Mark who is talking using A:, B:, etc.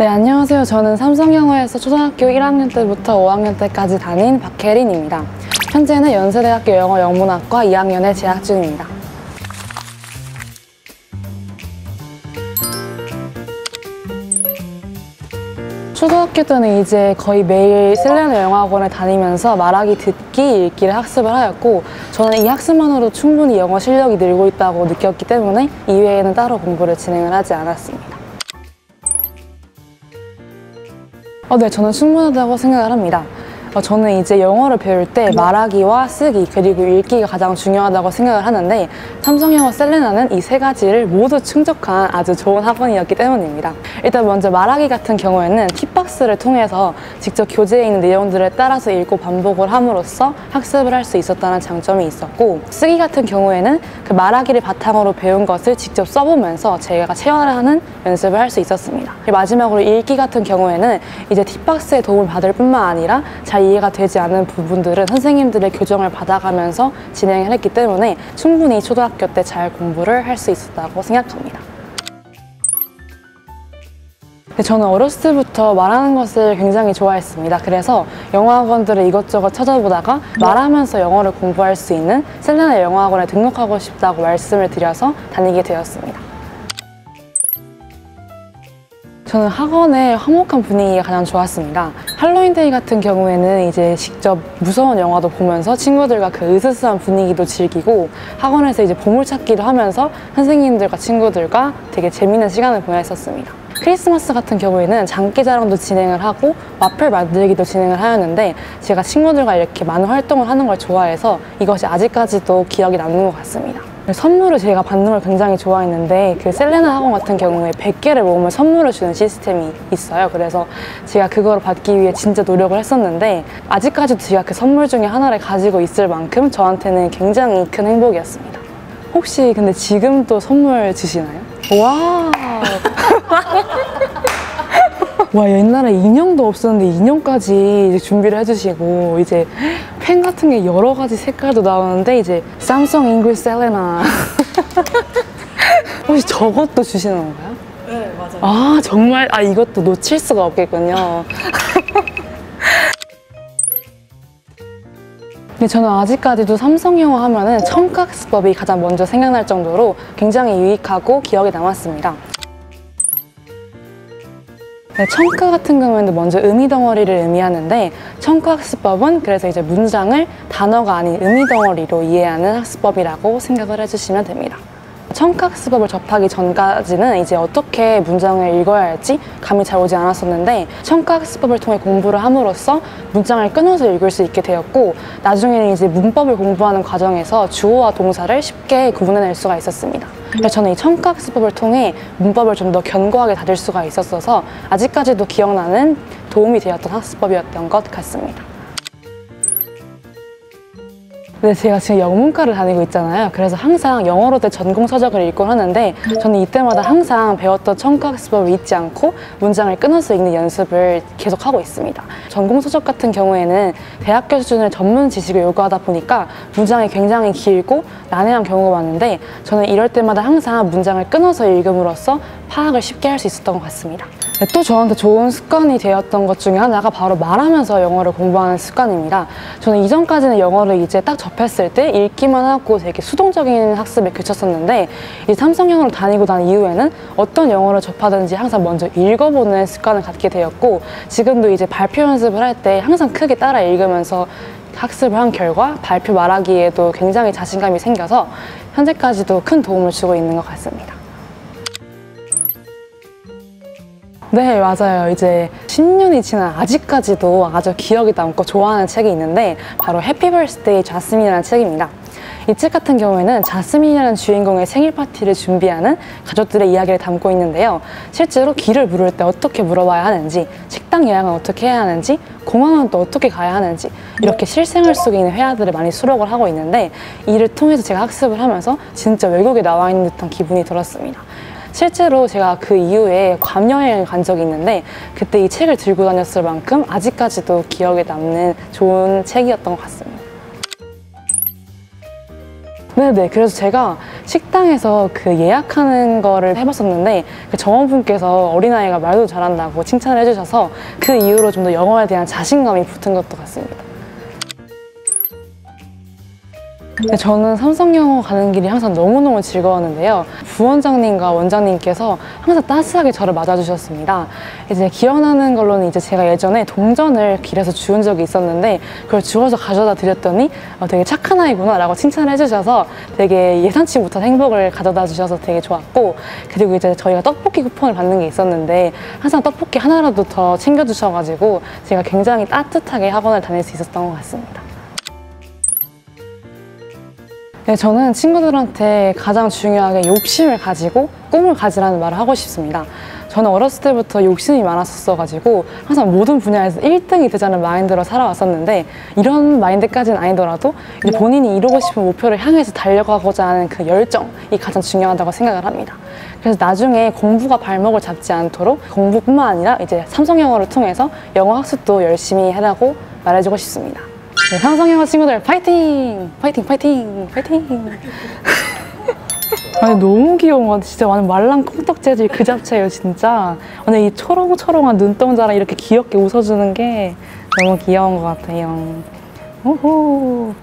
A: 네, 안녕하세요. 저는 삼성영어에서 초등학교 1학년 때부터 5학년 때까지 다닌 박혜린입니다. 현재는 연세대학교 영어영문학과 2학년에 재학 중입니다. 초등학교 때는 이제 거의 매일 셀레나 영어학원에 다니면서 말하기, 듣기, 읽기를 학습을 하였고, 저는 이 학습만으로 충분히 영어 실력이 늘고 있다고 느꼈기 때문에 이외에는 따로 공부를 진행을 하지 않았습니다. 네, 저는 충분하다고 생각을 합니다. 저는 이제 영어를 배울 때 말하기와 쓰기 그리고 읽기가 가장 중요하다고 생각을 하는데, 삼성영어 셀레나는 이 세 가지를 모두 충족한 아주 좋은 학원이었기 때문입니다. 일단 먼저 말하기 같은 경우에는 팁박스를 통해서 직접 교재에 있는 내용들을 따라서 읽고 반복을 함으로써 학습을 할 수 있었다는 장점이 있었고, 쓰기 같은 경우에는 그 말하기를 바탕으로 배운 것을 직접 써보면서 제가 체화하는 연습을 할 수 있었습니다. 마지막으로 읽기 같은 경우에는 이제 팁박스의 도움을 받을 뿐만 아니라 잘 이해가 되지 않는 부분들은 선생님들의 교정을 받아가면서 진행을 했기 때문에 충분히 초등학교 때 잘 공부를 할 수 있었다고 생각합니다. 저는 어렸을 때부터 말하는 것을 굉장히 좋아했습니다. 그래서 영어학원들을 이것저것 찾아보다가 말하면서 영어를 공부할 수 있는 셀레나 영어학원에 등록하고 싶다고 말씀을 드려서 다니게 되었습니다. 저는 학원의 화목한 분위기가 가장 좋았습니다. 할로윈데이 같은 경우에는 이제 직접 무서운 영화도 보면서 친구들과 그 으스스한 분위기도 즐기고, 학원에서 이제 보물찾기도 하면서 선생님들과 친구들과 되게 재밌는 시간을 보냈었습니다. 크리스마스 같은 경우에는 장기자랑도 진행을 하고 와플 만들기도 진행을 하였는데, 제가 친구들과 이렇게 많은 활동을 하는 걸 좋아해서 이것이 아직까지도 기억이 남는 것 같습니다. 선물을 제가 받는 걸 굉장히 좋아했는데, 그 셀레나 학원 같은 경우에 100개를 모으면 선물을 주는 시스템이 있어요. 그래서 제가 그거를 받기 위해 진짜 노력을 했었는데, 아직까지도 제가 그 선물 중에 하나를 가지고 있을 만큼 저한테는 굉장히 큰 행복이었습니다. 혹시 근데 지금도 선물 주시나요? 와. 와, 옛날에 인형도 없었는데 인형까지 이제 준비를 해주시고, 이제 펜 같은 게 여러 가지 색깔도 나오는데, 이제 삼성 잉글리시 셀레나 혹시 저것도 주시는 건가요?
B: 네, 맞아요.
A: 아, 정말? 아, 이것도 놓칠 수가 없겠군요. 근데 저는 아직까지도 삼성영어 하면은 청가학습법이 가장 먼저 생각날 정도로 굉장히 유익하고 기억에 남았습니다. 네, 청가 같은 경우에는 먼저 의미 덩어리를 의미하는데, 청가 학습법은 그래서 이제 문장을 단어가 아닌 의미 덩어리로 이해하는 학습법이라고 생각을 해주시면 됩니다. 청가 학습법을 접하기 전까지는 이제 어떻게 문장을 읽어야 할지 감이 잘 오지 않았었는데, 청가 학습법을 통해 공부를 함으로써 문장을 끊어서 읽을 수 있게 되었고, 나중에는 이제 문법을 공부하는 과정에서 주어와 동사를 쉽게 구분해낼 수가 있었습니다. 그래서 저는 이 청가 학습법을 통해 문법을 좀 더 견고하게 다질 수가 있었어서 아직까지도 기억나는 도움이 되었던 학습법이었던 것 같습니다. 네, 제가 지금 영문과를 다니고 있잖아요. 그래서 항상 영어로 된 전공 서적을 읽곤 하는데, 저는 이때마다 항상 배웠던 청가학습법을 잊지 않고 문장을 끊어서 읽는 연습을 계속하고 있습니다. 전공 서적 같은 경우에는 대학교 수준의 전문 지식을 요구하다 보니까 문장이 굉장히 길고 난해한 경우가 많은데, 저는 이럴 때마다 항상 문장을 끊어서 읽음으로써 파악을 쉽게 할 수 있었던 것 같습니다. 네, 또 저한테 좋은 습관이 되었던 것 중에 하나가 바로 말하면서 영어를 공부하는 습관입니다. 저는 이전까지는 영어를 이제 딱 접했을 때 읽기만 하고 되게 수동적인 학습에 그쳤었는데, 이 삼성영어를 다니고 난 이후에는 어떤 영어를 접하든지 항상 먼저 읽어보는 습관을 갖게 되었고, 지금도 이제 발표 연습을 할 때 항상 크게 따라 읽으면서 학습을 한 결과 발표 말하기에도 굉장히 자신감이 생겨서 현재까지도 큰 도움을 주고 있는 것 같습니다. 네, 맞아요. 이제 10년이 지난 아직까지도 아주 기억에 남고 좋아하는 책이 있는데, 바로 해피 버스데이 자스민이라는 책입니다. 이 책 같은 경우에는 자스민이라는 주인공의 생일 파티를 준비하는 가족들의 이야기를 담고 있는데요. 실제로 길을 물을 때 어떻게 물어봐야 하는지, 식당 예약은 어떻게 해야 하는지, 공항은 또 어떻게 가야 하는지, 이렇게 실생활 속에 있는 회화들을 많이 수록을 하고 있는데, 이를 통해서 제가 학습을 하면서 진짜 외국에 나와 있는 듯한 기분이 들었습니다. 실제로 제가 그 이후에 괌 여행을 간 적이 있는데, 그때 이 책을 들고 다녔을 만큼 아직까지도 기억에 남는 좋은 책이었던 것 같습니다. 네네. 그래서 제가 식당에서 그 예약하는 거를 해봤었는데 그 점원분께서 어린아이가 말도 잘한다고 칭찬을 해주셔서 그 이후로 좀 더 영어에 대한 자신감이 붙은 것도 같습니다. 네, 저는 삼성영어 가는 길이 항상 너무너무 즐거웠는데요. 부원장님과 원장님께서 항상 따스하게 저를 맞아주셨습니다. 이제 기억나는 걸로는 이제 제가 예전에 동전을 길에서 주운 적이 있었는데 그걸 주워서 가져다 드렸더니 되게 착한 아이구나 라고 칭찬을 해주셔서 되게 예상치 못한 행복을 가져다 주셔서 되게 좋았고, 그리고 이제 저희가 떡볶이 쿠폰을 받는 게 있었는데 항상 떡볶이 하나라도 더 챙겨주셔가지고 제가 굉장히 따뜻하게 학원을 다닐 수 있었던 것 같습니다. 네, 저는 친구들한테 가장 중요하게 욕심을 가지고 꿈을 가지라는 말을 하고 싶습니다. 저는 어렸을 때부터 욕심이 많았었어가지고 항상 모든 분야에서 1등이 되자는 마인드로 살아왔었는데, 이런 마인드까지는 아니더라도 이제 본인이 이루고 싶은 목표를 향해서 달려가고자 하는 그 열정이 가장 중요하다고 생각을 합니다. 그래서 나중에 공부가 발목을 잡지 않도록 공부뿐만 아니라 이제 삼성영어를 통해서 영어 학습도 열심히 하라고 말해주고 싶습니다. 네, 삼성영어 친구들 파이팅! 파이팅! 파이팅! 파이팅! 아니, 너무 귀여운 것 같아. 진짜 완전 말랑콩떡 재질 그 자체예요, 진짜. 근데 이 초롱초롱한 눈동자랑 이렇게 귀엽게 웃어주는 게 너무 귀여운 것 같아요. 오호.